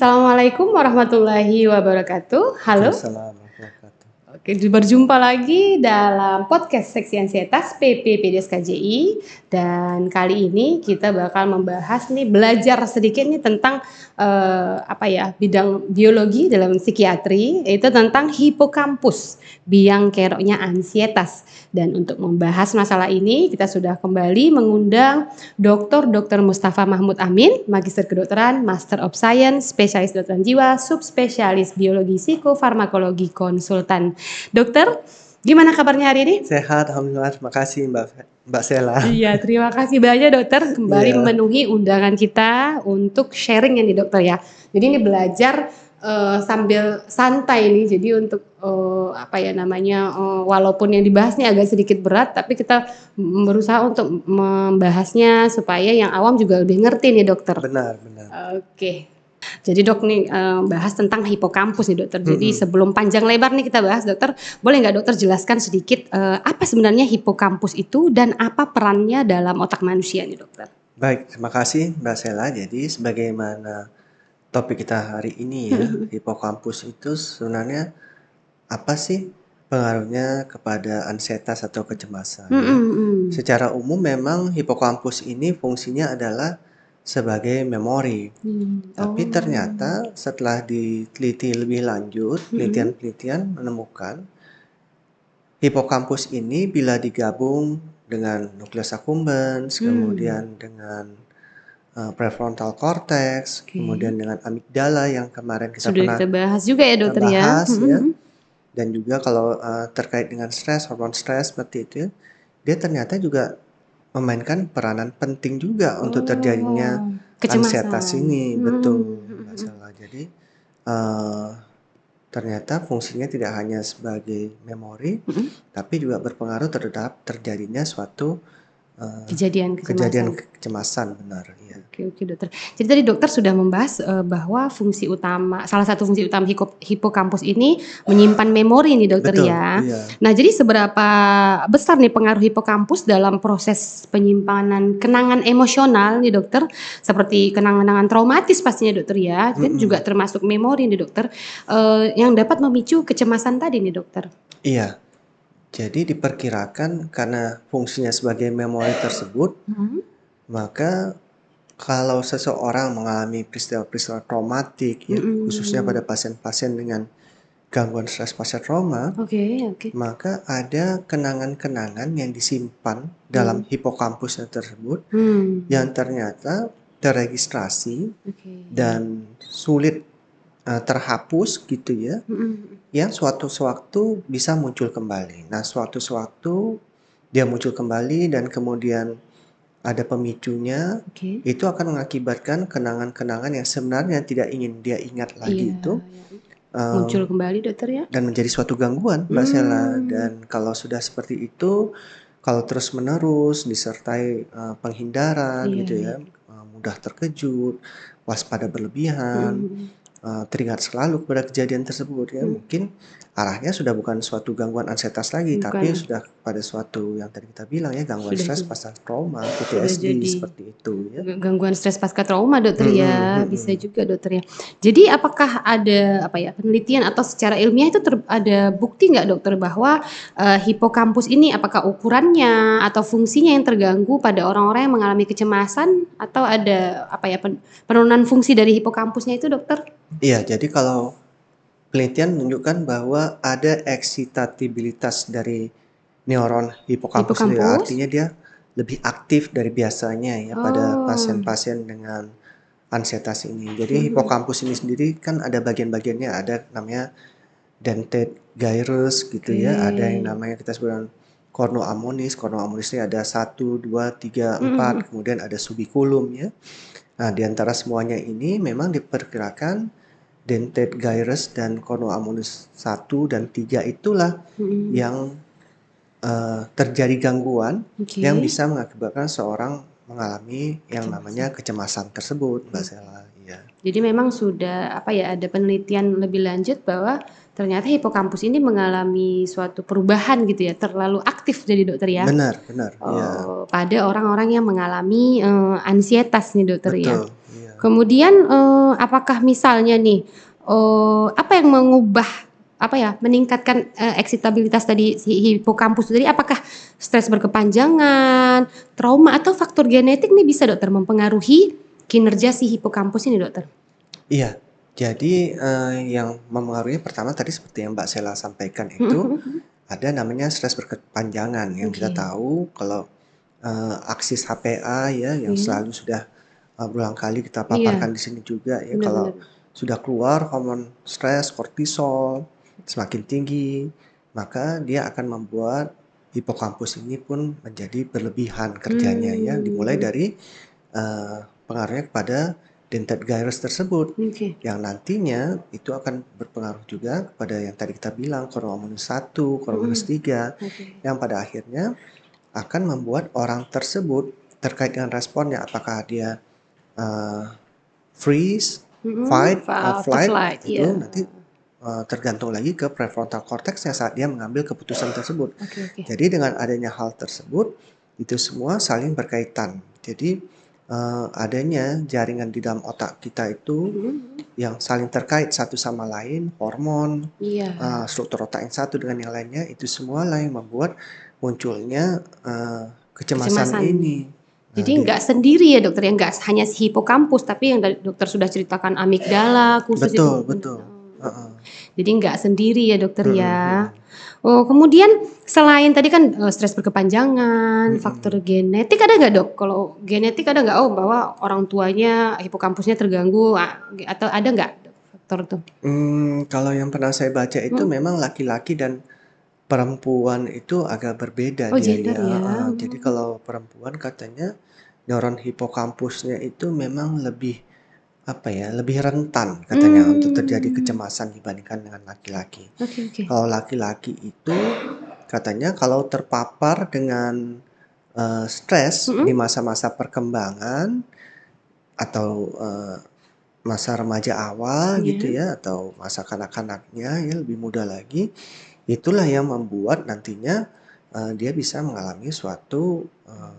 Assalamualaikum warahmatullahi wabarakatuh. Halo. Waalaikumsalam warahmatullahi wabarakatuh. Oke, berjumpa lagi dalam podcast Seksi Ansietas PPPDS KJI, dan kali ini kita bakal membahas nih, belajar sedikit nih tentang bidang biologi dalam psikiatri, yaitu tentang hipokampus, biang keroknya ansietas. Dan untuk membahas masalah ini kita sudah kembali mengundang Dr. Mustafa Mahmud Amin, Magister Kedokteran, Master of Science, Spesialis Kedokteran Jiwa, Subspesialis Biologi Psikofarmakologi Konsultan. Dokter, gimana kabarnya hari ini? Sehat, alhamdulillah. Terima kasih Mbak Sela. Iya, terima kasih banyak dokter kembali Iya. memenuhi undangan kita untuk sharing ya nih dokter ya. Jadi ini belajar sambil santai nih. Jadi untuk walaupun yang dibahas nih agak sedikit berat, tapi kita berusaha untuk membahasnya supaya yang awam juga lebih ngerti nih dokter. Benar. Oke. Jadi dok nih bahas tentang hipokampus nih dokter. Jadi sebelum panjang lebar nih kita bahas dokter, boleh nggak dokter jelaskan sedikit apa sebenarnya hipokampus itu dan apa perannya dalam otak manusia nih dokter? Baik, terima kasih Mbak Sela. Jadi sebagaimana topik kita hari ini ya, hipokampus itu sebenarnya apa sih pengaruhnya kepada ansietas atau kecemasan ya? Secara umum memang hipokampus ini fungsinya adalah sebagai memori. Tapi ternyata setelah diteliti lebih lanjut, penelitian-penelitian menemukan hipokampus ini bila digabung dengan nukleus accumbens, kemudian dengan prefrontal cortex, kemudian dengan amigdala yang kemarin kita Sudah pernah kita bahas juga ya dokter ya. bahas ya. Dan juga kalau terkait dengan stres, hormon stres seperti itu, dia ternyata juga memainkan peranan penting juga untuk terjadinya ansietas ini. Betul, masalah. Jadi ternyata fungsinya tidak hanya sebagai memori, tapi juga berpengaruh terhadap terjadinya suatu kejadian kecemasan, benar ya. Oke dokter. Jadi tadi dokter sudah membahas bahwa salah satu fungsi utama hipokampus ini menyimpan memori nih dokter. Betul, ya. iya. Nah jadi seberapa besar nih pengaruh hipokampus dalam proses penyimpanan kenangan emosional nih dokter, seperti kenangan-kenangan traumatis pastinya dokter ya, dan juga termasuk memori nih dokter yang dapat memicu kecemasan tadi nih dokter. Iya. Jadi diperkirakan karena fungsinya sebagai memori tersebut, maka kalau seseorang mengalami peristiwa-peristiwa traumatik ya, khususnya pada pasien-pasien dengan gangguan stres pasca trauma, maka ada kenangan-kenangan yang disimpan dalam hipokampusnya tersebut yang ternyata terregistrasi dan sulit terhapus gitu ya, yang suatu-suatu bisa muncul kembali. Nah, suatu-suatu dia muncul kembali dan kemudian ada pemicunya, itu akan mengakibatkan kenangan-kenangan yang sebenarnya tidak ingin dia ingat lagi itu muncul kembali dokter ya, dan menjadi suatu gangguan Mbak Sela. Dan kalau sudah seperti itu, kalau terus-menerus disertai penghindaran gitu ya, mudah terkejut, waspada berlebihan, teringat selalu kepada kejadian tersebut ya, mungkin arahnya sudah bukan suatu gangguan ansietas lagi, tapi sudah pada suatu yang tadi kita bilang ya, gangguan stres pasca trauma, PTSD seperti itu ya. Gangguan stres pasca trauma dokter ya, bisa juga dokter ya. Jadi apakah ada penelitian atau secara ilmiah itu ada bukti nggak dokter bahwa hipokampus ini apakah ukurannya atau fungsinya yang terganggu pada orang-orang yang mengalami kecemasan, atau ada penurunan fungsi dari hipokampusnya itu dokter? Iya, jadi kalau penelitian menunjukkan bahwa ada eksitabilitas dari neuron hipokampus itu, artinya dia lebih aktif dari biasanya ya pada pasien-pasien dengan ansietas ini. Jadi hipokampus ini sendiri kan ada bagian-bagiannya, ada namanya dentate gyrus gitu ya, ada yang namanya kita sebut cornu ammonis. Cornu ammonis ini ada 1, 2, 3, 4, kemudian ada subiculum ya. Nah, di antara semuanya ini memang diperkirakan dentate gyrus dan cornu ammonis 1 dan 3 itulah yang terjadi gangguan yang bisa mengakibatkan seorang mengalami yang namanya kecemasan tersebut, Mbak Sela. Ya. Jadi memang sudah ada penelitian lebih lanjut bahwa ternyata hipokampus ini mengalami suatu perubahan gitu ya, terlalu aktif jadi dokter ya. Benar, ya. Pada orang-orang yang mengalami ansietas nih dokter ya. Iya. Kemudian, apakah misalnya nih, apa yang mengubah, apa ya, meningkatkan, eksitabilitas tadi si hipokampus tadi, apakah stres berkepanjangan, trauma, atau faktor genetik nih bisa Dokter mempengaruhi kinerja si hipokampus ini Dokter? Iya, jadi, yang mempengaruhi pertama tadi seperti yang Mbak Sela sampaikan Mhm itu, mhm mhm. ada namanya stres berkepanjangan yang kita Oke. tahu kalau, aksis HPA ya yang Iya. selalu sudah, berulang kali kita Iya, paparkan di sini juga ya, bener kalau bener. sudah keluar hormon stres, kortisol semakin tinggi, maka dia akan membuat hipokampus ini pun menjadi berlebihan kerjanya ya, dimulai Mhm. dari, pengaruhnya kepada dentate gyrus tersebut, Oke. yang nantinya itu akan berpengaruh juga kepada yang tadi kita bilang chromosomus 1, chromosomus Mhm. 3, Oke. yang pada akhirnya akan membuat orang tersebut terkait dengan responnya apakah dia, eee, freeze, Mhm, fight, or flight flight, itu iya. nanti, tergantung lagi ke prefrontal cortex-nya saat dia mengambil keputusan tersebut. Oke oke. Jadi dengan adanya hal tersebut, itu semua saling berkaitan. Jadi, adanya jaringan di dalam otak kita itu Mhm mhm. yang saling terkait satu sama lain, hormon, Iya. struktur otak yang satu dengan yang lainnya, itu semualah yang membuat munculnya, kecemasan Kecemasan. ini. Nah, Jadi nggak sendiri ya Dokter ya, nggak hanya si hipokampus, tapi yang tadi Dokter sudah ceritakan amigdala khusus itu betul betul, heeh, jadi nggak sendiri ya Dokter mhm ya. mhm, Oh kemudian selain tadi kan, stres berkepanjangan, faktor mhm. genetik ada nggak Dok? Kalau genetik ada nggak, oh bahwa orang tuanya hipokampusnya terganggu, atau ada nggak faktor itu? Kalau yang pernah saya baca itu Mhm. memang laki-laki dan perempuan itu agak berbeda Oh dia gender ya, ya? heeh. Jadi Mhm. kalau perempuan katanya neuron hipokampusnya itu memang lebih, apa ya, lebih rentan katanya untuk terjadi Mmm. kecemasan dibandingkan dengan laki-laki. Oke oke. Kalau laki-laki itu katanya kalau terpapar dengan, stres di Mhm? masa-masa perkembangan atau, masa remaja awal gitu Iya. ya atau masa kanak-kanaknya ya lebih muda lagi, itulah yang membuat nantinya, dia bisa mengalami suatu,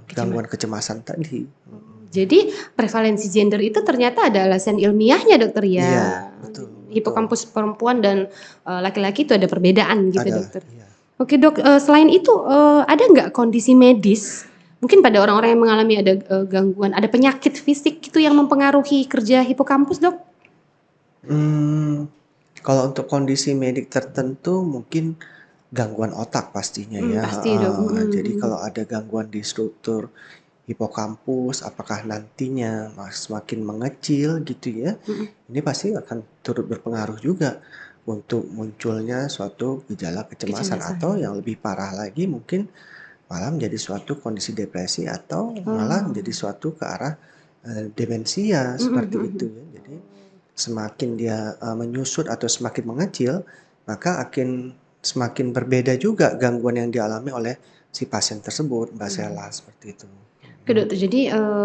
Kecema gangguan kecemasan tadi, Oh, jadi prevalensi gender itu ternyata ada alasan ilmiahnya Dokter Iya, ya? betul betul. Hipokampus perempuan dan, laki-laki itu ada perbedaan gitu Ada, Dokter? iya. Oke Dok, selain itu, ada nggak kondisi medis, mungkin pada orang-orang yang mengalami ada, gangguan, ada penyakit fisik gitu yang mempengaruhi kerja hipokampus Dok? Mmm, kalau untuk kondisi medik tertentu mungkin gangguan otak pastinya ya, Pasti Dok, heeh. mhm Jadi mhm. kalau ada gangguan di struktur hipokampus, apakah nantinya semakin mengecil gitu ya, Mhm, ini pasti akan turut berpengaruh juga untuk munculnya suatu gejala kecemasan kecemasan. atau yang lebih parah lagi mungkin malah menjadi suatu kondisi depresi atau malah menjadi Oh, suatu ke arah, demensia mhm seperti mhm itu mhm. ya. Jadi semakin dia, menyusut atau semakin mengecil, maka akan semakin berbeda juga gangguan yang dialami oleh si pasien tersebut, Mbak Sela, seperti itu. Oke Mhm. Dok, jadi,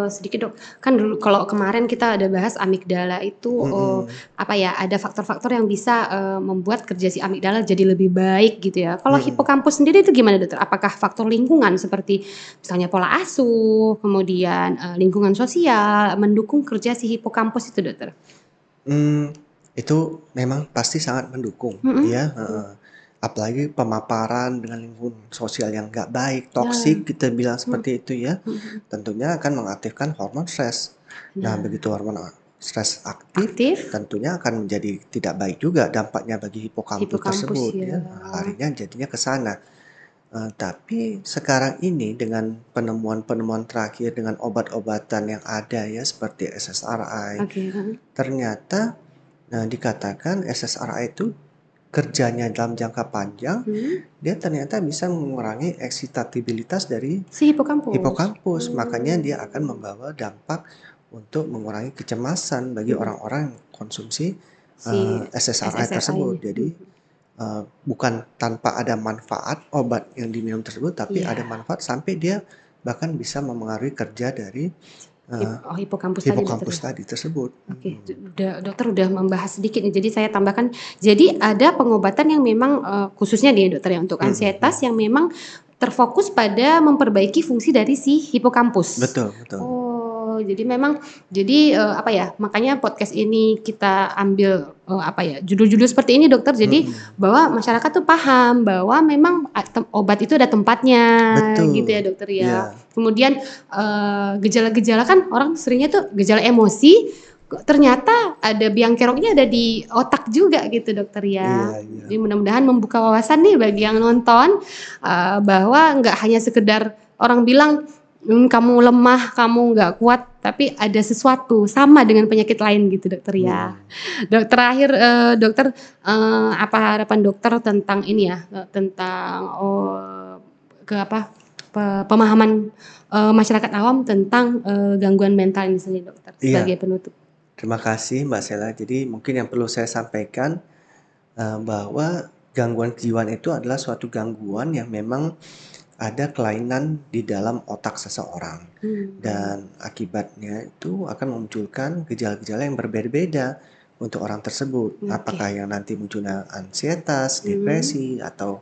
sedikit Dok, kan dulu kalau kemarin kita ada bahas amigdala itu, Mhm, apa ya, ada faktor-faktor yang bisa, membuat kerja si amigdala jadi lebih baik gitu ya. Kalau mhm. hipokampus sendiri itu gimana Dokter? Apakah faktor lingkungan seperti misalnya pola asuh, kemudian, lingkungan sosial, mendukung kerja si hipokampus itu Dokter? Mmm, itu memang pasti sangat mendukung Mhm, ya, mhm. heeh. Apalagi pemaparan dengan lingkungan sosial yang nggak baik, toksik Nah, kita bilang mhm, seperti itu ya, mhm mhm. tentunya akan mengaktifkan hormon stres. Nah, begitu Nah, hormon stres aktif, aktif, tentunya akan menjadi tidak baik juga dampaknya bagi hipokampus hipokampus tersebut ya. ya, larinya jadinya ke sana. Tapi sekarang ini dengan penemuan-penemuan terakhir dengan obat-obatan yang ada ya seperti SSRI, Oke, heeh. ternyata, dikatakan SSRI itu kerjanya dalam jangka panjang, Mhm, dia ternyata bisa mengurangi eksitabilitas dari si hipokampus. hipokampus. Makanya dia akan Oh. membawa dampak untuk mengurangi kecemasan bagi Mhm, orang-orang yang konsumsi, si SSRI SSRI tersebut. ini, Jadi, bukan tanpa ada manfaat obat yang diminum tersebut, tapi ada iya, manfaat sampai dia bahkan bisa memengaruhi kerja dari, eee, hipokampus tadi Dokter hipokampus ya? tadi tersebut. Oke, Mhm. Dokter udah membahas sedikit nih, jadi saya tambahkan, jadi ada pengobatan yang memang, khususnya nih Dokter ya untuk Mhm ansietas mhm. yang memang terfokus pada memperbaiki fungsi dari si hipokampus? Betul betul. Oh jadi memang apa ya, makanya podcast ini kita ambil, apa ya, judul-judul seperti ini dokter, jadi bahwa masyarakat tuh paham bahwa memang obat itu ada tempatnya gitu ya Betul, dokter ya. iya. Kemudian, gejala-gejala kan orang seringnya tuh gejala emosi, ternyata ada biang keroknya ada di otak juga gitu dokter ya. Iya iya. Jadi mudah-mudahan membuka wawasan nih bagi yang nonton, bahwa nggak hanya sekedar orang bilang, kamu lemah, kamu nggak kuat, tapi ada sesuatu sama dengan penyakit lain gitu dokter ya. Terakhir, dokter, apa harapan dokter tentang ini ya, tentang, pemahaman, masyarakat awam tentang, gangguan mental ini sendiri dokter, Iya, sebagai penutup? terima kasih Mbak Sela. Jadi mungkin yang perlu saya sampaikan, bahwa gangguan kejiwaan itu adalah suatu gangguan yang memang ada kelainan di dalam otak seseorang. Dan akibatnya itu akan memunculkan gejala-gejala yang berbeda-beda untuk orang tersebut. Apakah yang nanti munculnya ansietas, depresi, atau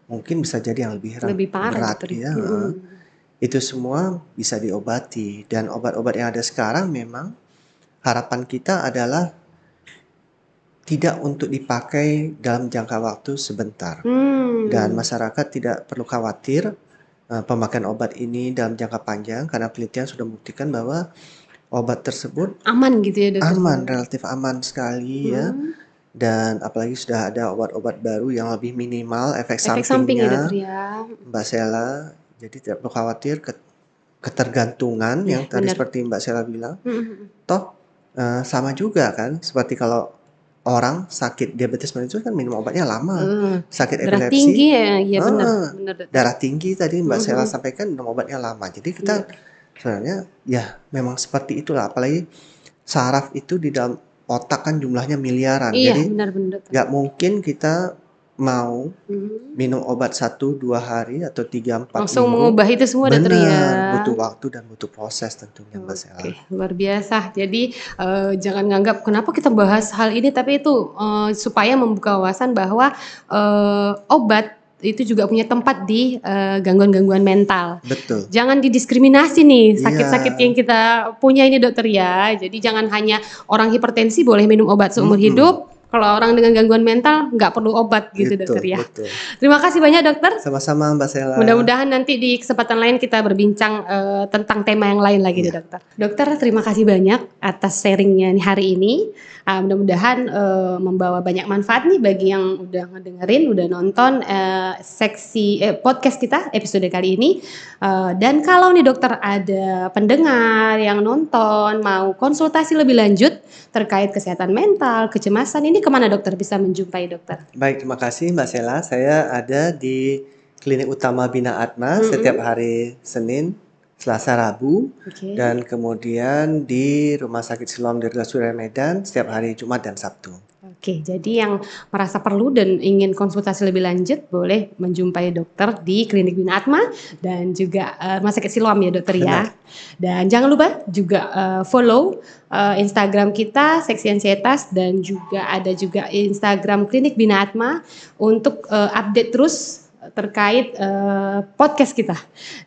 mungkin bisa jadi yang Lebih parah berat dokter ya? ya. Itu semua bisa diobati. Dan obat-obat yang ada sekarang memang harapan kita adalah tidak untuk dipakai dalam jangka waktu sebentar. Dan masyarakat tidak perlu khawatir pemakaian obat ini dalam jangka panjang karena penelitian sudah membuktikan bahwa obat tersebut Aman gitu ya dokter? aman, relatif aman sekali ya. Dan apalagi sudah ada obat-obat baru yang lebih minimal efek Efek samping ya dokter sampingnya, ya? Mbak Sela. Jadi tidak perlu khawatir ketergantungan yang tadi Benar. seperti Mbak Sela bilang. Toh sama juga kan seperti kalau orang sakit diabetes mellitus kan minum obatnya lama. Sakit Darah epilepsi, tinggi ya? Iya benar dokter. darah tinggi tadi Mbak Sela sampaikan minum obatnya lama. Jadi kita sebenarnya ya memang seperti itulah. Apalagi saraf itu di dalam otak kan jumlahnya miliaran. Iya Jadi benar dokter. nggak mungkin kita mau minum obat 1-2 hari atau 3-4 Langsung minggu. mengubah itu semua dokter ya? Benar, butuh waktu dan butuh proses tentunya Mbak Sela. Oke, luar biasa. Jadi jangan nganggap kenapa kita bahas hal ini, tapi itu supaya membuka wawasan bahwa obat itu juga punya tempat di gangguan-gangguan mental. Betul. Jangan didiskriminasi nih sakit-sakit Iya. yang kita punya ini dokter ya. Jadi jangan hanya orang hipertensi boleh minum obat seumur hidup. Kalau orang dengan gangguan mental nggak perlu obat gitu dokter ya. Betul. Terima kasih banyak dokter. Sama-sama Mbak Sela. Mudah-mudahan nanti di kesempatan lain kita berbincang tentang tema yang lain lagi deh dokter. Dokter terima kasih banyak atas sharingnya hari ini. Mudah-mudahan membawa banyak manfaat nih bagi yang udah ngedengerin, udah nonton podcast kita episode kali ini. Dan kalau nih dokter ada pendengar yang nonton mau konsultasi lebih lanjut terkait kesehatan mental, kecemasan, ini kemana dokter bisa menjumpai dokter? Baik, terima kasih Mbak Sela. Saya ada di Klinik Utama Bina Atma setiap hari Senin, Selasa, Rabu, dan kemudian di Rumah Sakit Siloam Dirga Surya Medan setiap hari Jumat dan Sabtu. Oke, jadi yang merasa perlu dan ingin konsultasi lebih lanjut boleh menjumpai dokter di Klinik Bina Atma dan juga Rumah Sakit Siloam ya dokter ya. Dan jangan lupa juga follow Instagram kita Seksi Ansietas dan juga ada juga Instagram Klinik Bina Atma untuk update terus terkait podcast kita.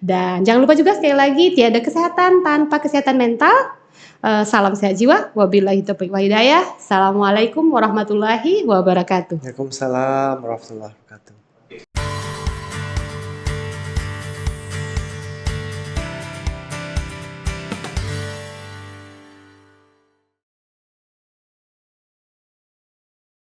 Dan jangan lupa juga sekali lagi tiada kesehatan tanpa kesehatan mental. Salam sehat jiwa. Wabillahi taufiq wa hidayah. Assalamualaikum warahmatullahi wabarakatuh. Waalaikumsalam warahmatullahi wabarakatuh.